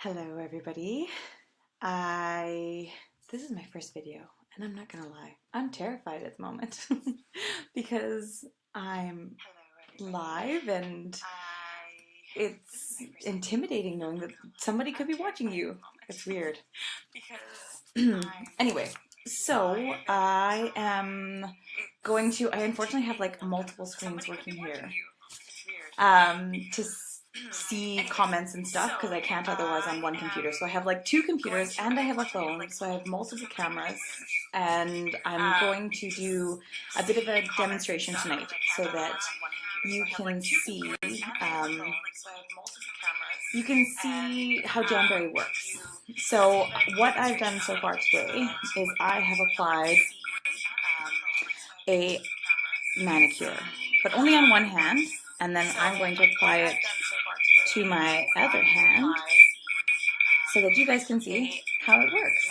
Hello everybody. This is my first video and I'm not gonna lie, I'm terrified at the moment because I'm live and it's intimidating knowing that somebody could be watching you. It's weird. Anyway, so I unfortunately have like multiple screens working here to see comments and stuff because I can't otherwise on one computer. So I have like two computers and I have a phone, so I have multiple cameras, and I'm going to do a bit of a demonstration tonight so that you can see how Jamberry works. So what I've done so far today is I have applied a manicure, but only on one hand, and then I'm going to apply it to my other hand so that you guys can see how it works.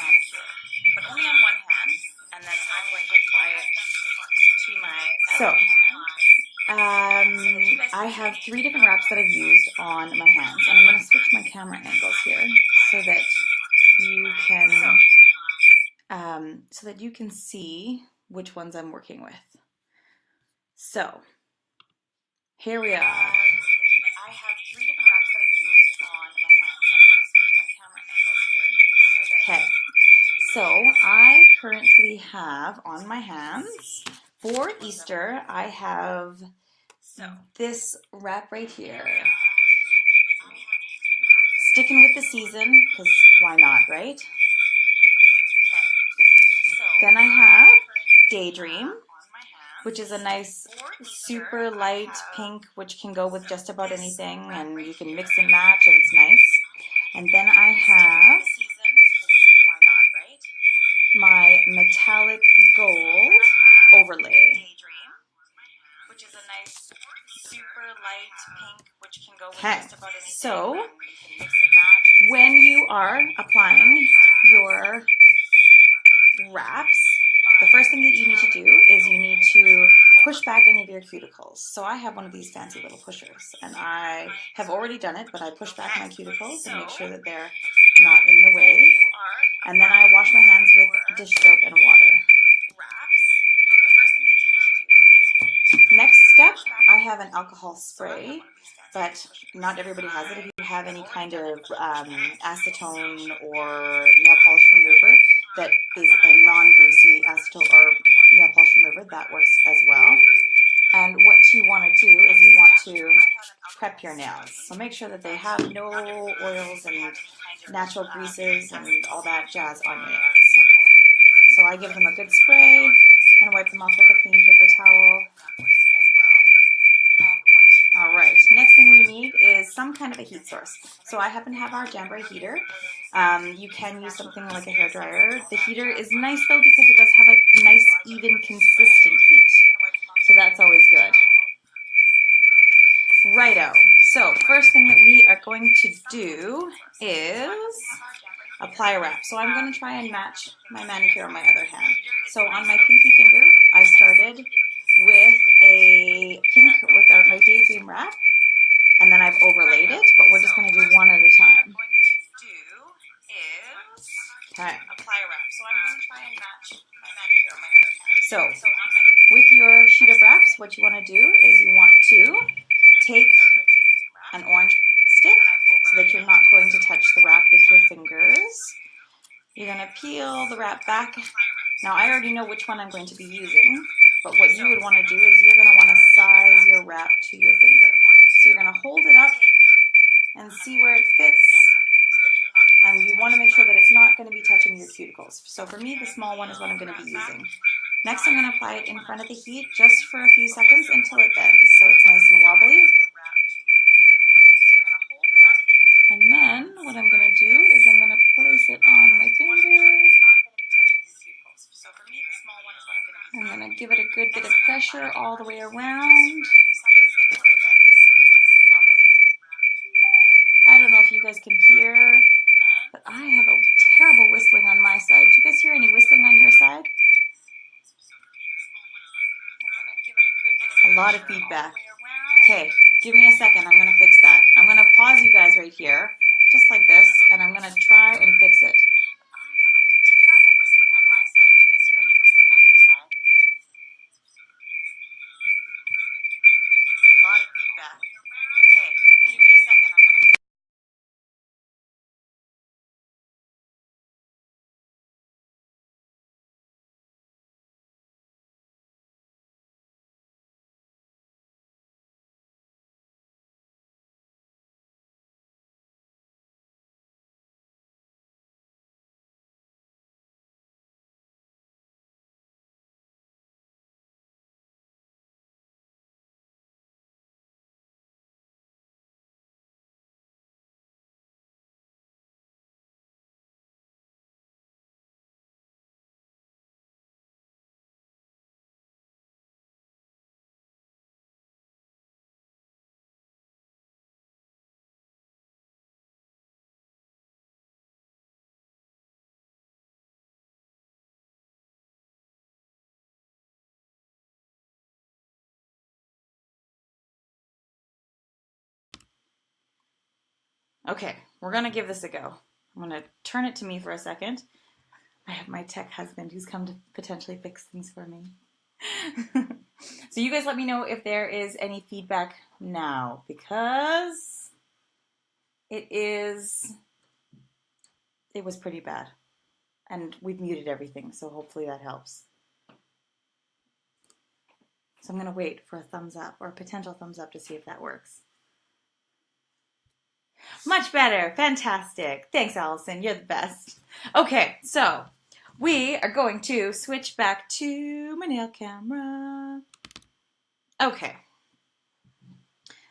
But only on one hand, and then I'm going to apply it to my other hand. I have 3 different wraps that I've used on my hands, and I'm going to switch my camera angles here so that you can see which ones I'm working with. So here we are. I have 3 different wraps that I've used on my hands, and I'm going to switch my camera angles here. Okay, so I currently have on my hands for Easter, I have this wrap right here. Sticking with the season, because why not, right? Then I have Daydream, which is a nice super light pink, which can go with just about anything, and you can mix and match, and it's nice. And then I have my metallic gold overlay, which is a nice super light pink, which can go with just about anything. So when you are applying your wraps, the first thing that you need to do is you need to push back any of your cuticles. So I have one of these fancy little pushers, and I have already done it, but I push back my cuticles and make sure that they're not in the way. And then I wash my hands with dish soap and water. Next step, I have an alcohol spray, but not everybody has it. If you have any kind of acetone or nail polish remover that is a non-greasy acetone or nail polish remover, that works as well. And what you want to do is you want to prep your nails. So make sure that they have no oils and natural greases and all that jazz on your nails. So I give them a good spray and wipe them off with a clean paper towel. All right, next thing we need is some kind of a heat source. So I happen to have our Jamberry heater. You can use something like a hairdryer. The heater is nice though because it does have a nice, even, consistent heat. So that's always good. Righto. So first thing that we are going to do is apply a wrap. So I'm going to try and match my manicure on my other hand. So on my pinky finger, I started with a pink with my Daydream wrap, and then I've overlaid it, but we're just going to do one at a time. Okay. Apply a wrap. So I'm going to try and match my manicure on my other hand. So with your sheet of wraps, what you want to do is you want to take an orange stick so that you're not going to touch the wrap with your fingers. You're going to peel the wrap back. Now I already know which one I'm going to be using, but what you would want to do is you're going to want to size your wrap to your finger. So you're going to hold it up and see where it fits, and you want to make sure that it's not going to be touching your cuticles. So for me, the small one is what I'm going to be using. Next, I'm going to apply it in front of the heat just for a few seconds until it bends, so it's nice and wobbly. And then what I'm going to do is I'm going to place it on my fingers. I'm going to give it a good bit of pressure all the way around. I don't know if you guys can hear, but I have a terrible whistling on my side. Do you guys hear any whistling on your side? A lot of feedback. Okay, give me a second. I'm going to fix that. I'm going to pause you guys right here. just like this, and I'm gonna try and fix it. I have a terrible whistling on my side. Do you guys hear any whistling on your side? A lot of feedback. Okay, give me a second. I'm gonna fix. Okay, we're gonna give this a go. I'm gonna turn it to me for a second. I have my tech husband who's come to potentially fix things for me. So you guys let me know if there is any feedback now, because it was pretty bad. And we've muted everything, so hopefully that helps. So I'm gonna wait for a thumbs up or a potential thumbs up to see if that works. Much better, fantastic. Thanks, Allison, you're the best. Okay, so we are going to switch back to my nail camera. Okay.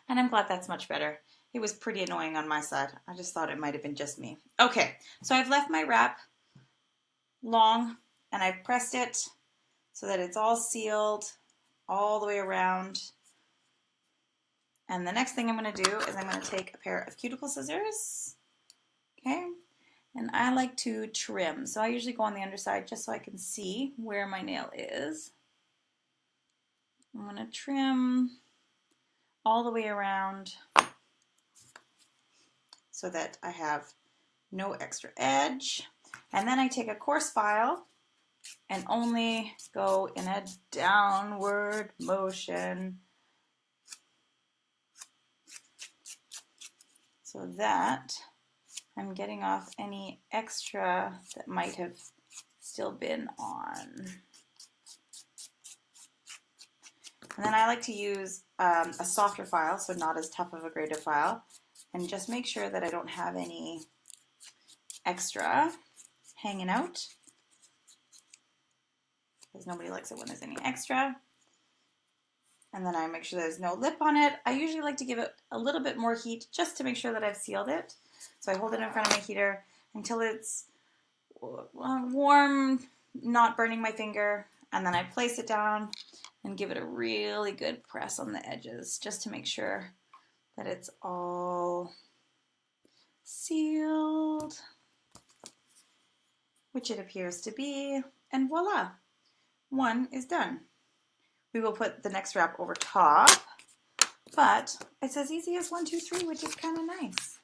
And I'm glad that's much better. It was pretty annoying on my side. I just thought it might have been just me. Okay, so I've left my wrap long and I've pressed it so that it's all sealed all the way around. And the next thing I'm going to do is I'm going to take a pair of cuticle scissors. Okay, and I like to trim. So I usually go on the underside just so I can see where my nail is. I'm going to trim all the way around so that I have no extra edge. And then I take a coarse file and only go in a downward motion so that I'm getting off any extra that might have still been on. And then I like to use a softer file, so not as tough of a graded file, and just make sure that I don't have any extra hanging out, because nobody likes it when there's any extra. And then I make sure there's no lip on it. I usually like to give it a little bit more heat just to make sure that I've sealed it. So I hold it in front of my heater until it's warm, not burning my finger, and then I place it down and give it a really good press on the edges just to make sure that it's all sealed, which it appears to be, and voila, one is done. We will put the next wrap over top, but it's as easy as 1, 2, 3, which is kind of nice.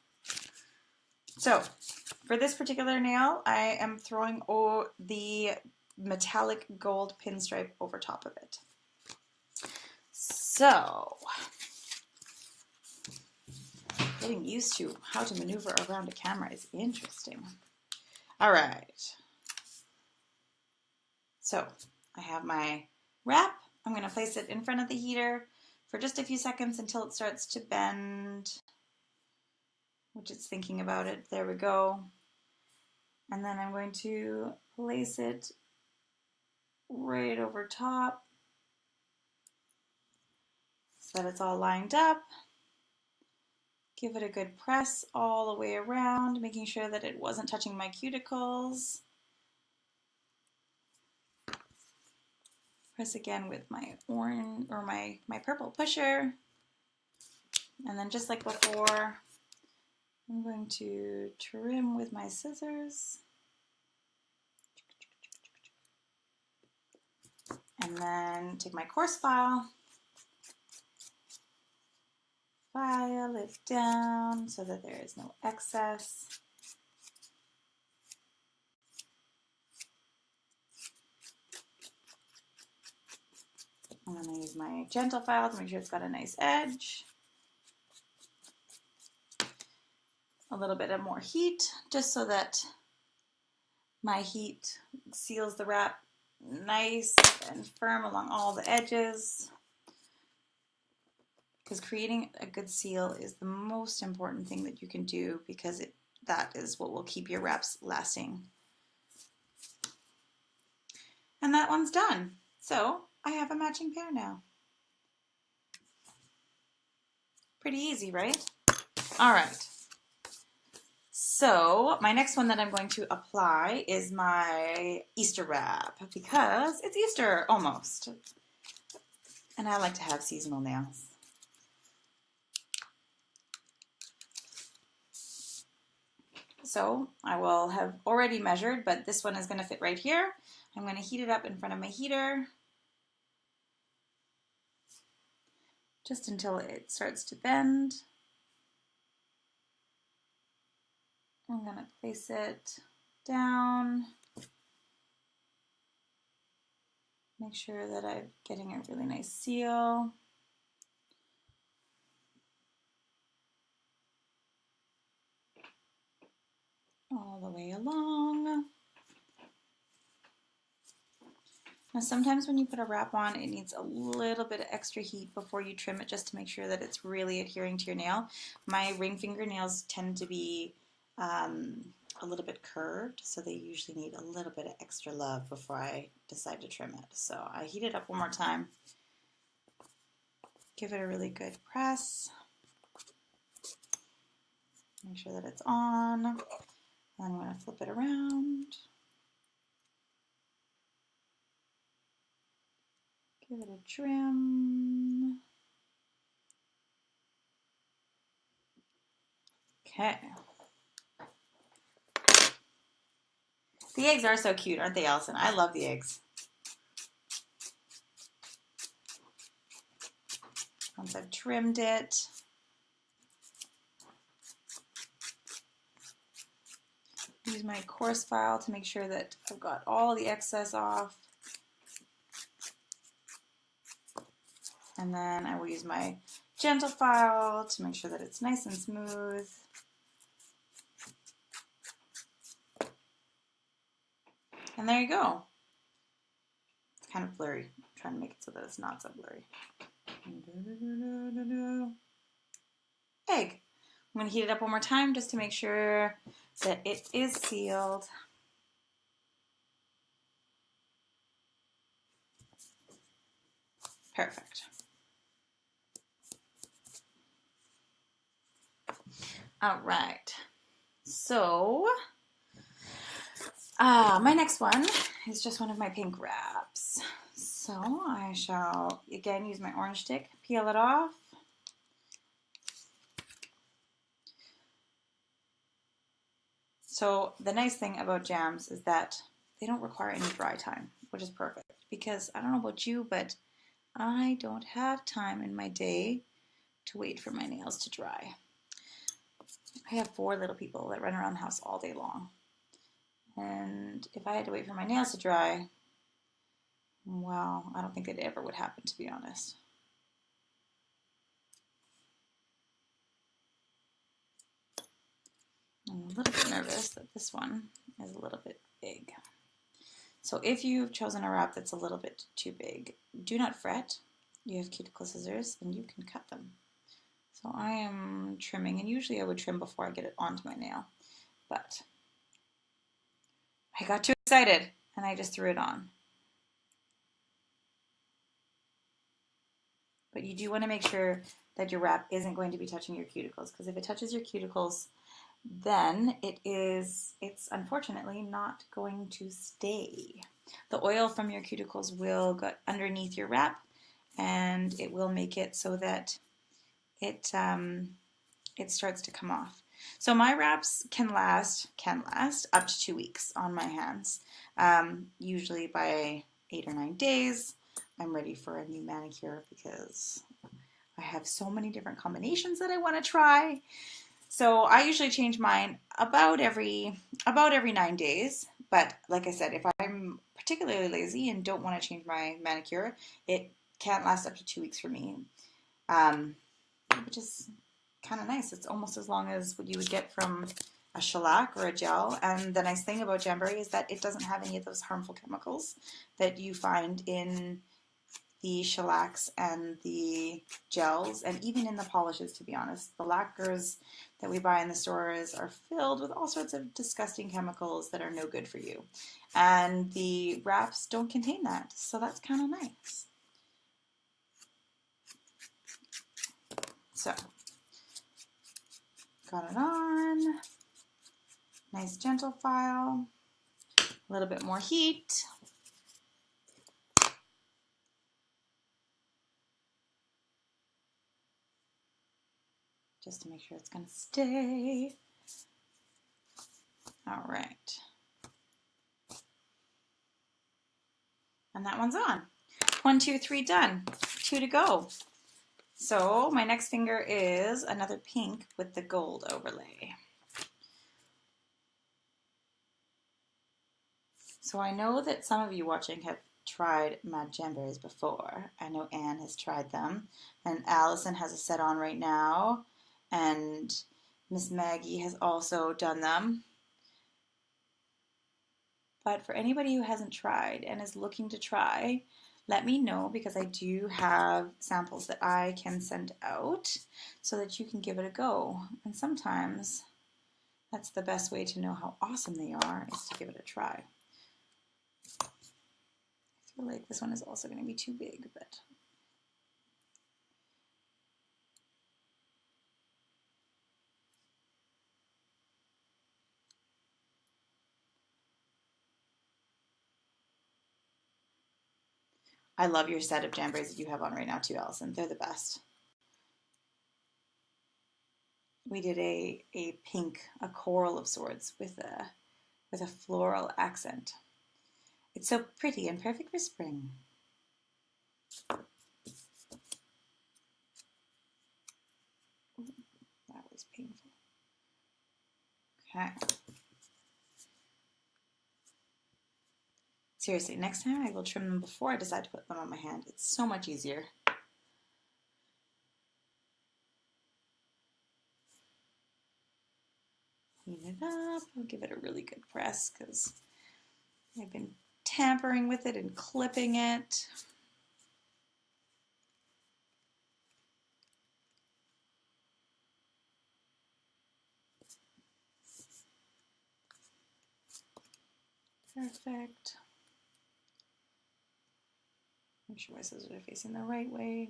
So for this particular nail, I am throwing the metallic gold pinstripe over top of it. So getting used to how to maneuver around a camera is interesting. All right. So I have my wrap. I'm going to place it in front of the heater for just a few seconds until it starts to bend, which it's thinking about it. There we go. And then I'm going to place it right over top so that it's all lined up. Give it a good press all the way around, making sure that it wasn't touching my cuticles. Press again with my orange or my purple pusher. And then just like before, I'm going to trim with my scissors. And then take my coarse file file it down so that there is no excess. I'm going to use my gentle file to make sure it's got a nice edge. A little bit of more heat just so that my heat seals the wrap nice and firm along all the edges. Because creating a good seal is the most important thing that you can do, because that is what will keep your wraps lasting. And that one's done. So I have a matching pair now. Pretty easy, right? All right. So my next one that I'm going to apply is my Easter wrap, because it's Easter almost. And I like to have seasonal nails. So I will have already measured, but this one is going to fit right here. I'm going to heat it up in front of my heater just until it starts to bend. I'm going to place it down. Make sure that I'm getting a really nice seal. All the way along. Now sometimes when you put a wrap on, it needs a little bit of extra heat before you trim it, just to make sure that it's really adhering to your nail. My ring fingernails tend to be a little bit curved, so they usually need a little bit of extra love before I decide to trim it. So I heat it up one more time. Give it a really good press. Make sure that it's on. And I'm going to flip it around. Give it a trim. Okay. The eggs are so cute, aren't they, Allison? I love the eggs. Once I've trimmed it, use my coarse file to make sure that I've got all the excess off. And then I will use my gentle file to make sure that it's nice and smooth. And there you go. It's kind of blurry. I'm trying to make it so that it's not so blurry. Egg. I'm going to heat it up one more time just to make sure that it is sealed. Perfect. All right. So my next one is just one of my pink wraps. So I shall again use my orange stick, peel it off. So the nice thing about jams is that they don't require any dry time, which is perfect, because I don't know about you, but I don't have time in my day to wait for my nails to dry. I have 4 little people that run around the house all day long. And if I had to wait for my nails to dry, well, I don't think it ever would happen, to be honest. I'm a little bit nervous that this one is a little bit big. So if you've chosen a wrap that's a little bit too big, do not fret. You have cuticle scissors and you can cut them. So I am trimming, and usually I would trim before I get it onto my nail, but I got too excited and I just threw it on. But you do want to make sure that your wrap isn't going to be touching your cuticles, because if it touches your cuticles, then it's unfortunately not going to stay. The oil from your cuticles will go underneath your wrap, and it will make it so that it starts to come off. So my wraps can last up to 2 weeks on my hands. Usually by 8 or 9 days, I'm ready for a new manicure, because I have so many different combinations that I want to try. So I usually change mine about every 9 days. But like I said, if I'm particularly lazy and don't want to change my manicure, it can last up to 2 weeks for me, which is kind of nice. It's almost as long as what you would get from a shellac or a gel. And the nice thing about Jamberry is that it doesn't have any of those harmful chemicals that you find in the shellacs and the gels, and even in the polishes, to be honest. The lacquers that we buy in the stores are filled with all sorts of disgusting chemicals that are no good for you. And the wraps don't contain that, so that's kind of nice. So, got it on. Nice gentle file. A little bit more heat. Just to make sure it's going to stay. All right. And that one's on. 1, 2, 3 done. 2 to go. So my next finger is another pink with the gold overlay. So I know that some of you watching have tried Mad Jamberries before. I know Anne has tried them, and Allison has a set on right now, and Miss Maggie has also done them. But for anybody who hasn't tried and is looking to try, let me know, because I do have samples that I can send out so that you can give it a go. And sometimes that's the best way to know how awesome they are, is to give it a try. I feel like this one is also going to be too big, but I love your set of Jamberries that you have on right now too, Allison. They're the best. We did a pink, a coral of sorts with a floral accent. It's so pretty and perfect for spring. That was painful. Okay. Seriously, next time I will trim them before I decide to put them on my hand. It's so much easier. Heat it up. I'll give it a really good press because I've been tampering with it and clipping it. Perfect. Make sure my scissors are facing the right way.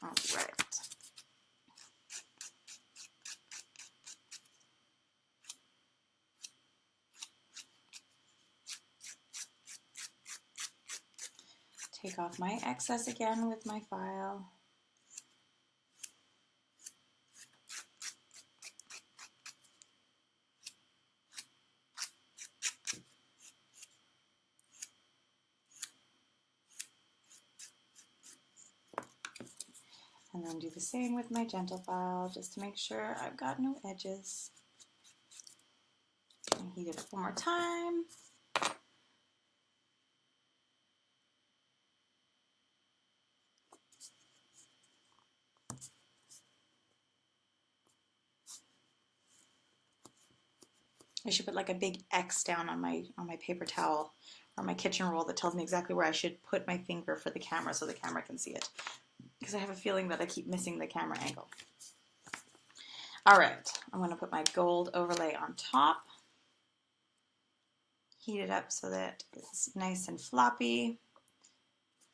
All right. Take off my excess again with my file. And then do the same with my gentle file, just to make sure I've got no edges. And heat it up one more time. I should put like a big X down on my paper towel or my kitchen roll that tells me exactly where I should put my finger for the camera so the camera can see it. Because I have a feeling that I keep missing the camera angle. All right, I'm going to put my gold overlay on top. Heat it up so that it's nice and floppy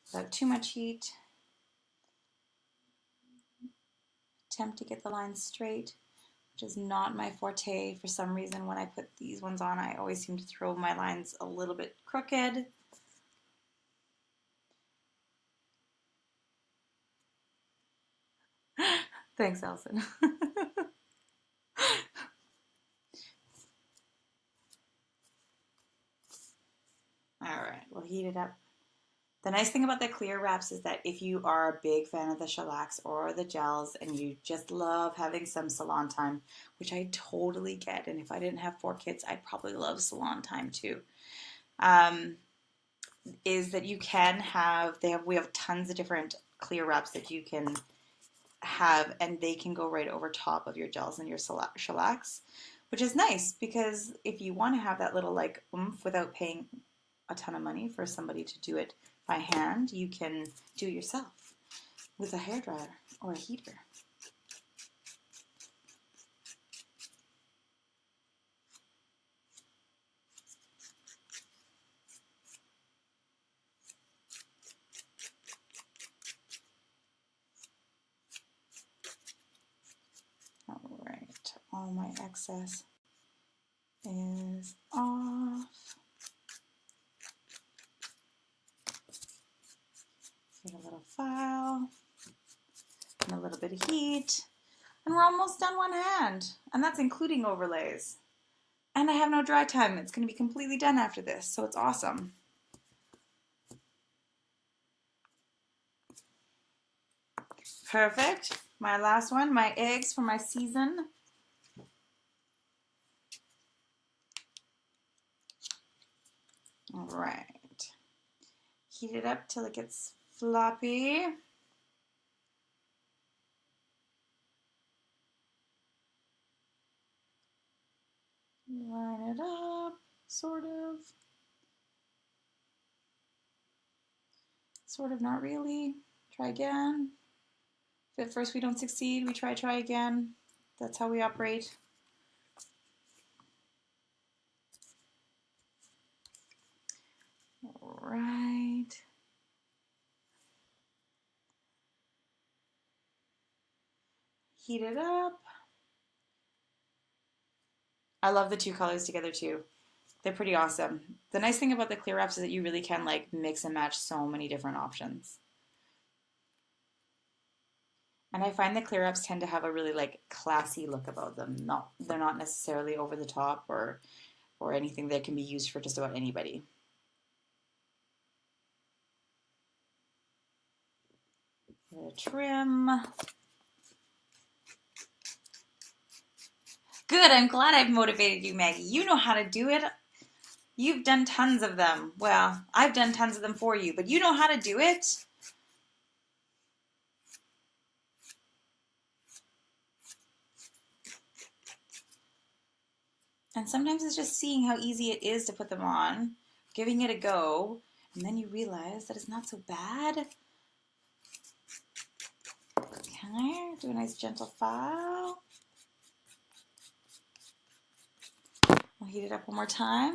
without too much heat. Attempt to get the lines straight, which is not my forte. For some reason, when I put these ones on, I always seem to throw my lines a little bit crooked. Thanks, Allison. All right, we'll heat it up. The nice thing about the clear wraps is that if you are a big fan of the shellacs or the gels and you just love having some salon time, which I totally get, and if I didn't have 4 kids, I'd probably love salon time too, is that you can have, we have tons of different clear wraps that you can have, and they can go right over top of your gels and your shellacs, which is nice because if you want to have that little like oomph without paying a ton of money for somebody to do it by hand, you can do it yourself with a hairdryer or a heater. All right, all my excess is off. Get a little file and a little bit of heat, and we're almost done one hand, and that's including overlays. And I have no dry time. It's going to be completely done after this, so it's awesome. Perfect. My last one, my eggs for my season. All right. Heat it up till it gets floppy. Line it up, sort of. Sort of, not really. Try again. If at first we don't succeed, we try again. That's how we operate. All right. Heat it up. I love the 2 colors together too. They're pretty awesome. The nice thing about the clear wraps is that you really can like mix and match so many different options. And I find the clear wraps tend to have a really like classy look about them. They're not necessarily over the top or anything that can be used for just about anybody. Trim. Good, I'm glad I've motivated you, Maggie. You know how to do it. You've done tons of them. Well, I've done tons of them for you, but you know how to do it. And sometimes it's just seeing how easy it is to put them on, giving it a go, and then you realize that it's not so bad. Okay, do a nice gentle file. I'll heat it up one more time.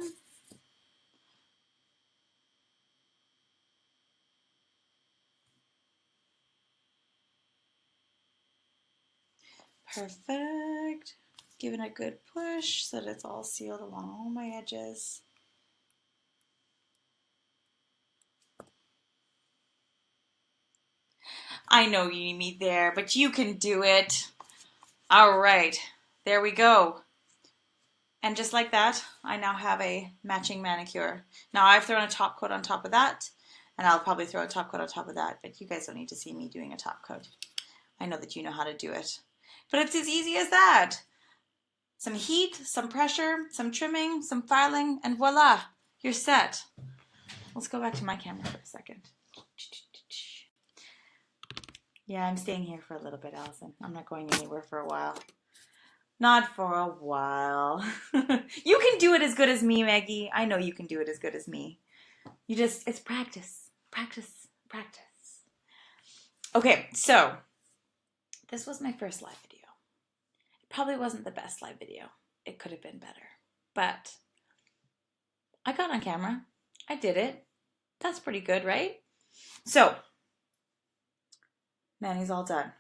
Perfect. Give it a good push so that it's all sealed along all my edges. I know you need me there, but you can do it. All right, there we go. And just like that, I now have a matching manicure. Now I've thrown a top coat on top of that, and I'll probably throw a top coat on top of that, but you guys don't need to see me doing a top coat. I know that you know how to do it. But it's as easy as that. Some heat, some pressure, some trimming, some filing, and voila, you're set. Let's go back to my camera for a second. Yeah, I'm staying here for a little bit, Allison. I'm not going anywhere for a while. Not for a while. You can do it as good as me, Maggie. I know you can do it as good as me. It's practice. Practice, practice. Okay, so this was my first live video. It probably wasn't the best live video. It could have been better. But I got on camera. I did it. That's pretty good, right? So, Manny's all done.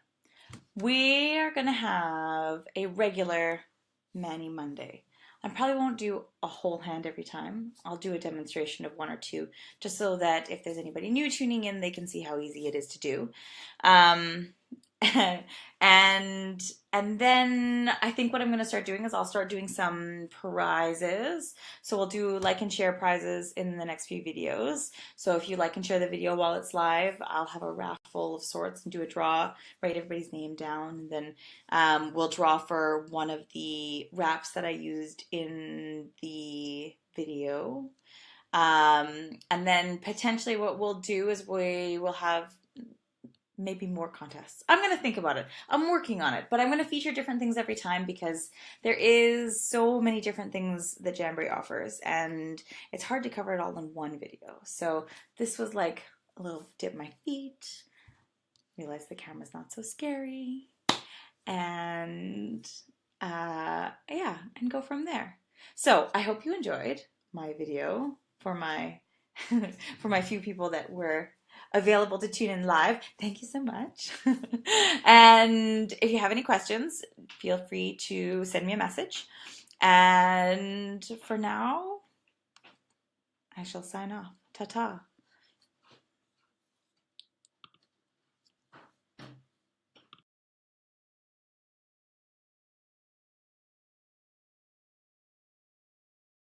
We are going to have a regular Mani Monday. I probably won't do a whole hand every time. I'll do a demonstration of 1 or 2, just so that if there's anybody new tuning in, they can see how easy it is to do. and then I think what I'm going to start doing is I'll start doing some prizes. So we'll do like and share prizes in the next few videos. So if you like and share the video while it's live, I'll have a raffle of sorts and do a draw, write everybody's name down, and then we'll draw for one of the wraps that I used in the video. And then potentially what we'll do is we will have maybe more contests. I'm going to think about it. I'm working on it, but I'm going to feature different things every time because there is so many different things that Jamboree offers, and it's hard to cover it all in one video. So this was like a little dip my feet, realize the camera's not so scary, and yeah, and go from there. So I hope you enjoyed my video for my for my few people that were available to tune in live. Thank you so much. And if you have any questions, feel free to send me a message. And for now, I shall sign off. Ta-ta.